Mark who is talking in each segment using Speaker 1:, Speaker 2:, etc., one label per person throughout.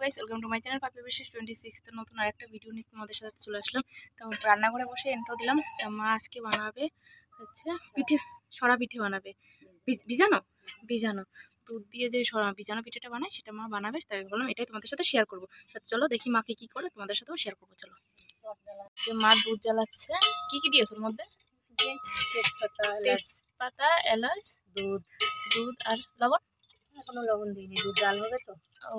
Speaker 1: Guys, welcome to my channel পাপি বিশেষ 26। তো নতুন আরেকটা ভিডিও নিয়ে তোমাদের সাথে চলে আসলাম। তো রান্নাঘরে বসে এন্ট্রো দিলাম। তো মা আজকে বানাবে হচ্ছে পিঠে, সরা পিঠে বানাবে। ভিজানো ভিজানো দুধ দিয়ে যে ভিজানো পিঠেটা বানায় সেটা মা বানাবে। তাই বললাম এটাই তোমাদের সাথে শেয়ার করবো। চলো দেখি মাকে কি করে, তোমাদের সাথেও শেয়ার করবো। চলো, মা দুধ জ্বালাচ্ছে। কি কি দিয়েছে ওর মধ্যে? তেজপাতা, এলাচ, দুধ দুধ আর লবণ।
Speaker 2: এখনো লবণ দিইনি, দুধ জাল হবে তো।
Speaker 1: ও,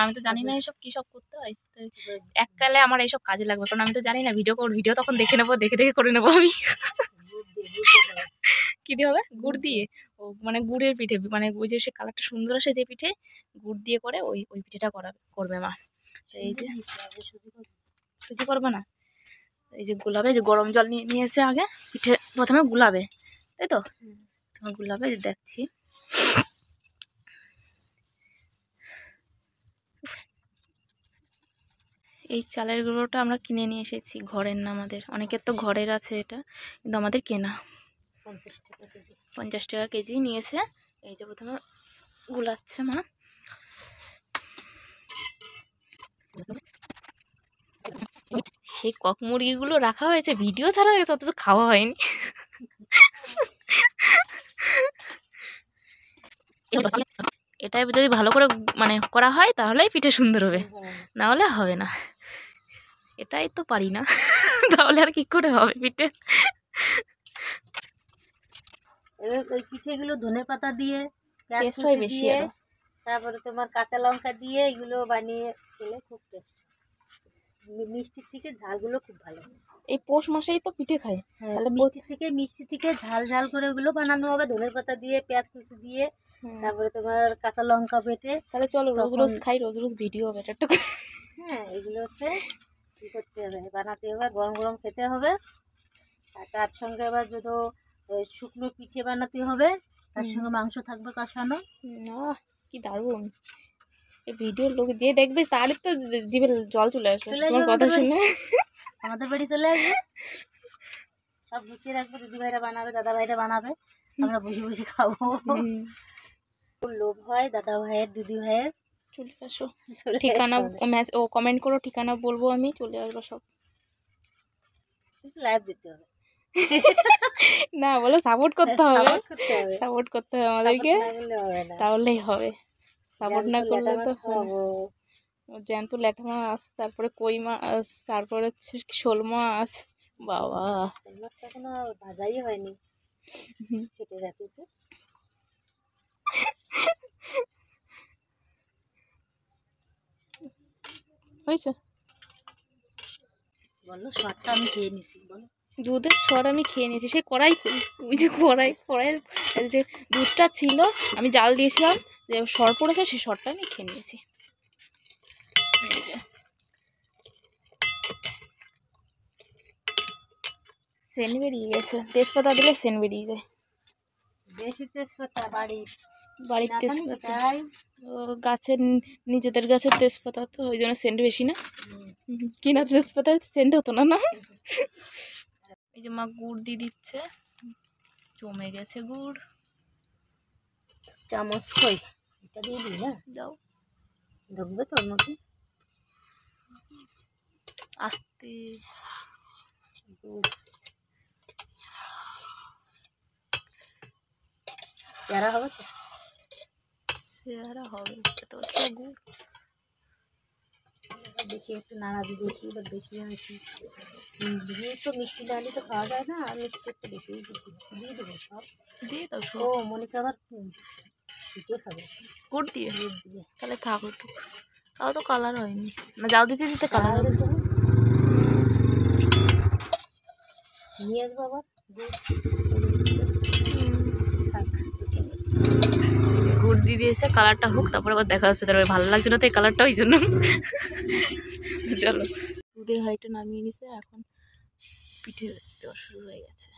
Speaker 1: আমি তো জানি না এইসব কি সব করতে হয়। এককালে আমার এইসব কাজে লাগবে, কারণ আমি তো জানি না। ভিডিও তখন দেখে নেবো, দেখে দেখে করে নেবো আমি। কি দিয়ে হবে? গুড় দিয়ে? ও মানে গুড়ের পিঠে, মানে ওই যে সে কালারটা সুন্দর আসে যে পিঠে, গুড় দিয়ে করে ওই ওই পিঠেটা করবে মা। এই যে সুজি করবে না, এই যে গুলাবে, যে গরম জল নিয়ে এসে আগে পিঠে প্রথমে গুলাবে, তাই তো? তোমার গুলাবে, দেখছি। এই চালের গুঁড়োটা আমরা কিনে নিয়ে এসেছি, ঘরের না আমাদের। অনেকের তো ঘরের আছে এটা, কিন্তু আমাদের কেনা। 50 টাকা কেজি নিয়েছে। এই যে প্রথমে গুলাচ্ছে মা। সেই কক মুরগিগুলো রাখা হয়েছে, ভিডিও ছাড়া হয়েছে, অথচ খাওয়া হয়নি। এটাই যদি ভালো করে মানে করা হয় তাহলেই পিঠে সুন্দর হবে, না হলে হবে না। এটাই তো পারি না, তাহলে আর কি করে হবে পিঠে?
Speaker 2: ওই পিঠেগুলো ধনে পাতা দিয়ে,
Speaker 1: টেস্ট হয় বেশি
Speaker 2: দিয়ে,
Speaker 1: আরো।
Speaker 2: তারপরে তোমার কাঁচা লঙ্কা দিয়ে এগুলো বানিয়ে খেলে খুব টেস্ট। মিষ্টির থেকে ঝালগুলো খুব ভালো।
Speaker 1: এই পৌষ মাসেই তো পিঠে খায়।
Speaker 2: তাহলে মিষ্টি থেকে ঝাল ঝাল করে ওগুলো বানানো হবে, ধনে পাতা দিয়ে, পেঁয়াজ কুচি দিয়ে, তারপরে তোমার কাঁচা লঙ্কা বেটে।
Speaker 1: তাহলে চলো রোজ রোজ খাই, রোজ রোজ ভিডিও হবে একটা করে।
Speaker 2: হ্যাঁ, এগুলো হচ্ছে কি করতে হবে, বানাতে হবে, গরম গরম খেতে হবে। আর তার সঙ্গে আবার যদি শুকনো পিঠে বানাতে হবে, তার সঙ্গে মাংস থাকবে কষানো।
Speaker 1: কি দারুণ! এই ভিডিও লোক যে দেখবে তারই তো জিভে জল চলে আসবে তোমার কথা শুনে।
Speaker 2: আমাদের বাড়ি চলে আসবে, সব গুছিয়ে রাখবো, দিদি ভাইরা বানাবে, দাদা ভাইরা বানাবে, আমরা বসে বসে খাবো। লোভ হয় দাদা ভাইয়ের, দিদি ভাইয়ের।
Speaker 1: চলে আসো, ঠিকানা ও কমেন্ট করো, ঠিকানা বলবো আমি, চলে আসবো সব।
Speaker 2: লাইভ দিতে হবে
Speaker 1: না, বলো সাপোর্ট করতে হবে, সাপোর্ট করতে হবে আমাদেরকে, তাহলেই হবে। সাপোর্ট না করলে তো জ্যান্ত ল্যাঠা মাছ, তারপরে কই মাছ, তারপরে শোল মাছ। বাবা,
Speaker 2: এখনো ভাজাই হয়নি, কেটে রাখিছে।
Speaker 1: হয়েছে?
Speaker 2: বলো, স্বাদটা আমি খেয়ে নিছি, বলো।
Speaker 1: দুধের স্বর আমি খেয়ে নিয়েছি, সে কড়াই, ওই যে কড়াইয়ের যে দুধটা ছিল, আমি জাল দিয়েছিলাম, যে স্বর পড়েছে, সেই স্বরটা আমি খেয়ে নিয়েছি। সেন্ট বেরিয়ে গেছে, তেজপাতা দিলে সেন্ট বেরিয়ে যায়।
Speaker 2: বেশি তেজপাতা বাড়ির
Speaker 1: তেজপাতা, ও গাছের, নিজেদের গাছের তেজপাতা, তো ওই জন্য সেন্ট বেশি না। কিনা তেজপাতা সেন্ট হতো না। না, এই যে মা গুড় দিয়ে দিচ্ছে, জমে গেছে গুড়।
Speaker 2: চামচ কই, এটা দিয়ে দিই না,
Speaker 1: যাও,
Speaker 2: ঢুকবে তো ওর মধ্যে।
Speaker 1: আস্তে
Speaker 2: চেহারা হবে তো,
Speaker 1: চেহারা হবে তো গুড়।
Speaker 2: দেখি একটু নাড়া দিয়ে দেখি, এবার বেশি হয়েছে। তো মিষ্টি ডালি তো খাওয়া যায় না, আর মিষ্টি একটু বেশি দিয়ে দেবো, সব
Speaker 1: দিয়ে দাও।
Speaker 2: ও মনিকা আবার পিঠে খাবে
Speaker 1: গুড় দিয়ে? তাহলে থাক একটু, তাও তো কালার হয়নি না, যাও দিতে দিতে কালার হবে।
Speaker 2: নিয়ে আসবো আবার
Speaker 1: গুড় দিয়ে দিয়েছে, কালারটা হোক, তারপর আবার দেখা যাচ্ছে। তারপরে ভালো লাগছে না তো এই কালারটা, ওই জন্য। চলো, দুধের হাঁড়িটা নামিয়ে নিছে, এখন পিঠে দেওয়া শুরু হয়ে গেছে।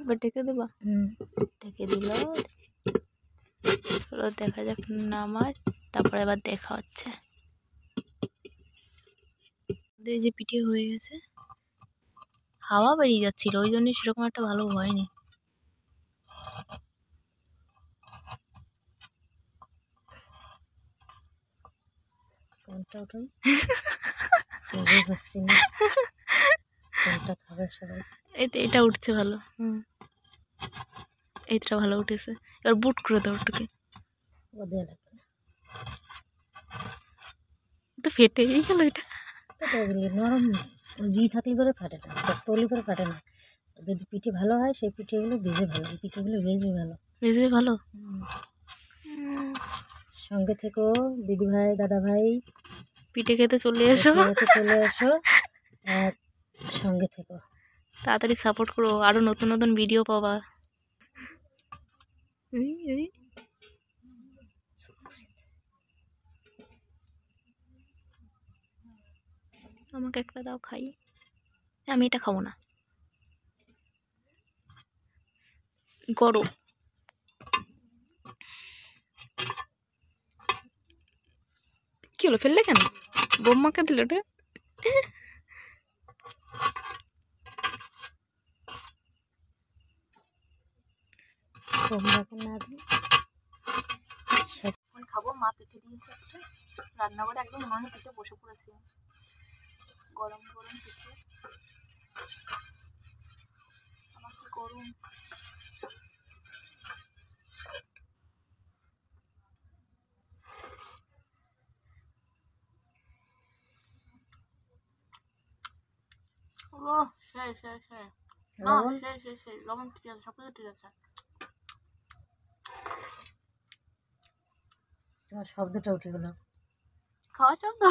Speaker 1: এবার ঢেকে দেবা?
Speaker 2: ঢেকে দিল।
Speaker 1: চলো দেখা যাক নামাজ, তারপরে এবার দেখা হচ্ছে। এই যে পিঠে হয়ে গেছে, হাওয়া বেরিয়ে যাচ্ছিল ওই জন্য সেরকম একটা ভালো হয়নি।
Speaker 2: কোনটা ওটাই বুঝতে পারছি না কোনটা খাবে সবাই।
Speaker 1: এটা উঠছে ভালো। এইটা ভালো উঠেছে। এবার বুট করে দাও ওটাকে।
Speaker 2: ওদের লাগবে
Speaker 1: তো ফেটেই গেল এটা।
Speaker 2: নরম জি থাকলে করে ফাটে না, শক্ত হলে করে ফাটে না। যদি পিঠে ভালো হয় সেই পিঠেগুলো ভেজে ভালো, এই পিঠেগুলো ভেজবে ভালো।
Speaker 1: ভেজবে ভালো।
Speaker 2: সঙ্গে থেকেও দিদিভাই দাদাভাই,
Speaker 1: পিঠে খেতে চলে এসো।
Speaker 2: চলে এসো আর সঙ্গে থেকো।
Speaker 1: তাড়াতাড়ি সাপোর্ট করো, আরো নতুন নতুন ভিডিও পাবা। আমাকে একটা দাও খাই। আমি এটা খাবো না, গরম। কি হলো, ফেললে কেন? বোম্মাকে দিল ওটা। খাবো, মা পিঠে দিয়েছে একটা, রান্নাঘরে একদম মনে হয় পিঠে বসে পড়েছি। গরম গরম পিঠে, আমার কি গরম। ও সেই সেই সেই সেই লবণ ঠিক আছে, সব কিছু ঠিক আছে।
Speaker 2: তোমার শব্দটা উঠে গেল।
Speaker 1: খাওয়া শব্দ?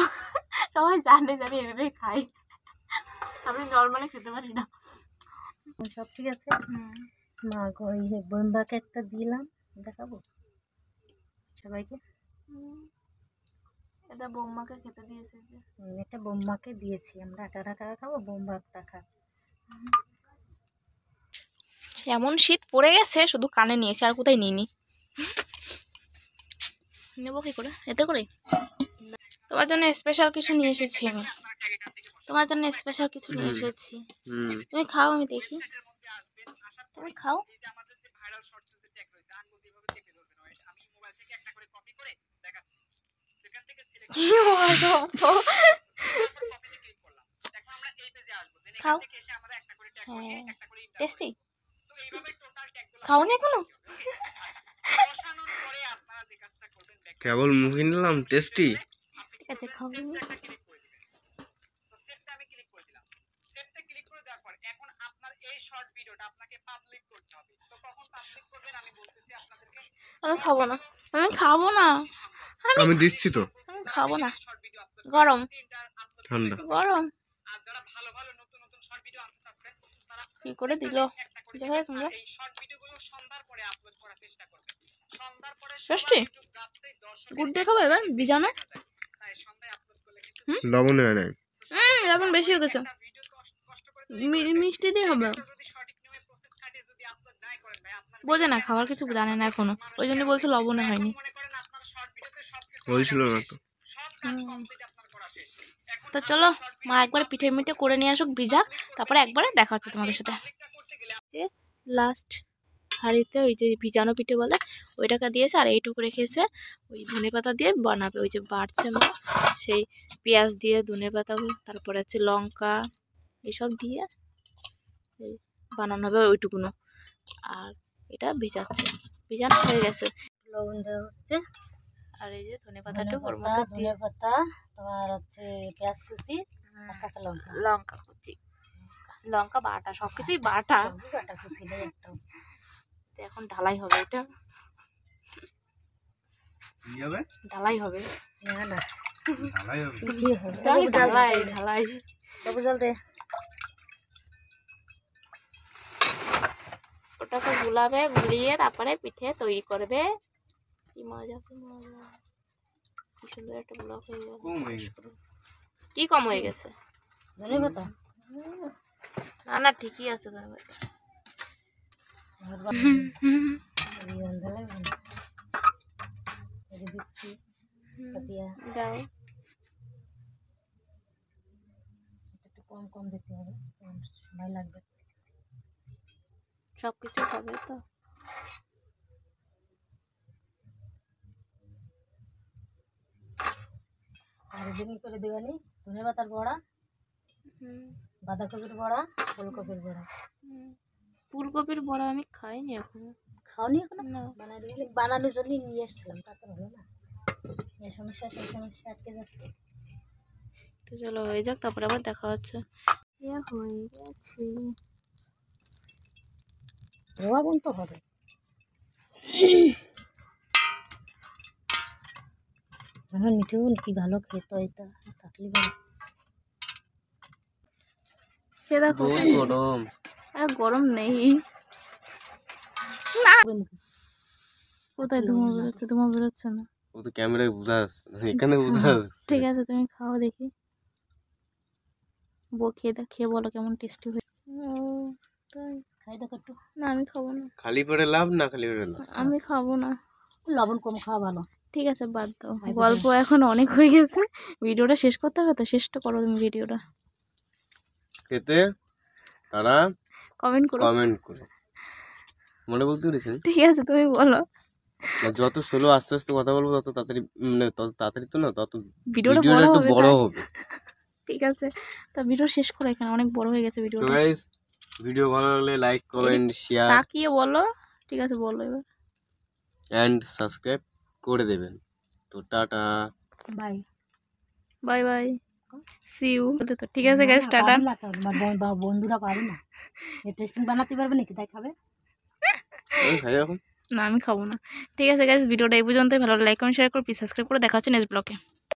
Speaker 1: সবাই জানে যে আমি এভাবে খাই, আমি নর্মালি খেতে পারি না।
Speaker 2: সব ঠিক আছে। মা ওই যে বোম্বাকে একটা দিলাম, দেখাবো সবাইকে।
Speaker 1: এটা বোম্মাকে খেতে দিয়েছে।
Speaker 2: এটা বোম্মাকে দিয়েছি আমরা, একা খাবো, বোম্বা একটা খা।
Speaker 1: এমন শীত পড়ে গেছে, শুধু কানে নিয়েছি আর কোথায় নিইনি। নেবো কি করে, এতে করে? তোমার জন্য স্পেশাল কিছু নিয়ে এসেছি আমি, তোমার জন্য স্পেশাল কিছু নিয়ে এসেছি। তুমি খাও, আমি দেখি, তুমি খাও। খাও। হ্যাঁ টেস্টি, খাওনি এখনো?
Speaker 3: কেবল মুখে নিলাম, টেস্টি।
Speaker 1: ঠিক আছে খাও। আমি খাবো না, আমি খাবো না,
Speaker 3: আমি দিচ্ছি তো।
Speaker 1: আমি খাবো না। গরম
Speaker 3: ঠান্ডা
Speaker 1: গরম কি করে দিল? টেস্টি, গুড় দিয়ে খাবো এবার বিজানো।
Speaker 3: লবণ হয় নাই।
Speaker 1: লবণ বেশি হয়ে গেছে, মিষ্টি দিয়ে হবে। বোঝে না, খাওয়ার কিছু জানে না এখনো, ওই জন্য বলছে লবণে হয়নি।
Speaker 3: হয়েছিল না তো।
Speaker 1: তো চলো মা একবার পিঠে মিঠে করে নিয়ে আসুক ভিজা, তারপরে একবারে দেখা হচ্ছে তোমাদের সাথে। লাস্ট হাঁড়িতে ওই যে ভিজানো পিঠে বলে ওইটাকে দিয়েছে, আর এইটুকু রেখেছে ওই ধনে পাতা দিয়ে বানাবে। ওই যে বাড়ছে মা, সেই পেঁয়াজ দিয়ে ধনে পাতা, তারপরে হচ্ছে লঙ্কা, এসব দিয়ে বানানো হবে ওইটুকুনো। আর এটা ভিজাচ্ছে, ভিজানো হয়ে গেছে,
Speaker 2: লবণ দেওয়া হচ্ছে।
Speaker 1: আর এই যে ধনে পাতাটা ওর
Speaker 2: ধনে
Speaker 1: মধ্যে দিয়ে,
Speaker 2: পাতা, তোমার হচ্ছে পেঁয়াজ কুচি আর কাঁচা লঙ্কা,
Speaker 1: লঙ্কা কুচি, লঙ্কা বাটা, সবকিছুই বাটা।
Speaker 2: বাটা কুচি দেয় একটা।
Speaker 1: এখন ঢালাই হবে, এটা ঢালাই হবে।
Speaker 2: না না
Speaker 3: ঢালাই হবে।
Speaker 2: পিঠে হবে।
Speaker 1: ঢালাই ঢালাই
Speaker 2: বাবু জল দে।
Speaker 1: ওটাকে গুলাবে, গুলিয়ে তারপরে পিঠে তৈরি করবে। কি মজা, কি মজা, কি সুন্দর একটা ব্লক হয়ে গেল।
Speaker 3: কম হয়ে গেছে।
Speaker 1: কি কম হয়ে গেছে?
Speaker 2: ধনে পাতা
Speaker 1: না না ঠিকই আছে ধনে পাতা।
Speaker 2: এই অন্ধকারে এই দিচ্ছি কাটিয়া
Speaker 1: দাও
Speaker 2: একটু কম কম দিতে হবে, সময় লাগবে।
Speaker 1: সব কিছু হবে তো।
Speaker 2: আর এদিনই করে দেবেনি ধনে পাতার বড়া, বাঁধাকপির বড়া, ফুলকপির বড়া।
Speaker 1: ফুলকপির বড়া আমি খাইনি এখনো।
Speaker 2: খাওনি এখনো?
Speaker 1: না।
Speaker 2: বানানোর জন্যই নিয়ে এসেছিলাম, তাতে হলো না। এই সমস্যা সেই সমস্যা আটকে যাচ্ছে।
Speaker 1: তো চলো হয়ে যাক, তারপরে আবার দেখা হচ্ছে। হয়ে গেছে,
Speaker 2: লবণ তো হবে। এখন মিঠুন কি ভালো খেতো এটা, থাকলে ভালো।
Speaker 1: সে দেখো
Speaker 3: গরম।
Speaker 1: আর গরম নেই না। কোথায় ধোঁয়া বেরোচ্ছে? ধোঁয়া বেরোচ্ছে না।
Speaker 3: ও তো ক্যামেরায় বোঝা যাচ্ছে না, এখানে বোঝা যাচ্ছে।
Speaker 1: ঠিক আছে তুমি খাও দেখি, খেয়ে দেখ, খেয়ে বলো কেমন টেস্টি হয়েছে।
Speaker 2: খাই দেখো একটু।
Speaker 1: না আমি খাবো না।
Speaker 3: খালি পেটে লাভ না খালি পেটে লাভ।
Speaker 1: আমি খাবো না।
Speaker 2: লবণ কম খাওয়া ভালো।
Speaker 1: ঠিক আছে বাদ দাও, গল্প এখন অনেক হয়ে গেছে, ভিডিওটা শেষ করতে হবে তো। শেষটা করো তুমি ভিডিওটা।
Speaker 3: খেতে তারা
Speaker 1: কমেন্ট করো।
Speaker 3: কমেন্ট করে মনে বলতে পেরেছেন।
Speaker 1: ঠিক আছে তুমি বলো।
Speaker 3: যত স্লো আস্তে আস্তে কথা বলবো তত তাড়াতাড়ি, মানে তত তাড়াতাড়ি তো না, তত
Speaker 1: ভিডিওটা
Speaker 3: ভিডিওটা একটু
Speaker 1: হবে,
Speaker 3: বড়
Speaker 1: তাই?
Speaker 3: হবে।
Speaker 1: ঠিক আছে, তা ভিডিও শেষ করো, এখানে অনেক বড় হয়ে গেছে
Speaker 3: তো
Speaker 1: ভিডিওটা।
Speaker 3: গাইস, ভিডিও ভালো লাগলে লাইক কমেন্ট শেয়ার
Speaker 1: তাকিয়ে বলো। ঠিক আছে বলো এবার।
Speaker 3: এন্ড সাবস্ক্রাইব করে দেবেন। তো tata.
Speaker 2: Bye
Speaker 1: bye bye, see you. তো ঠিক আছে গাইস, টাটা।
Speaker 2: বন্ধুরা পারে না, টেস্টিং বানাতে পারবে নাকি, তাই খাবে
Speaker 3: আমি খাই এখন।
Speaker 1: না আমি খাবো না। ঠিক আছে গাইস, ভিডিওটা এই পর্যন্তই। ভালো লাইক কমেন্ট শেয়ার করো, প্লিজ সাবস্ক্রাইব করে দেখা হচ্ছে নেক্সট ব্লগে।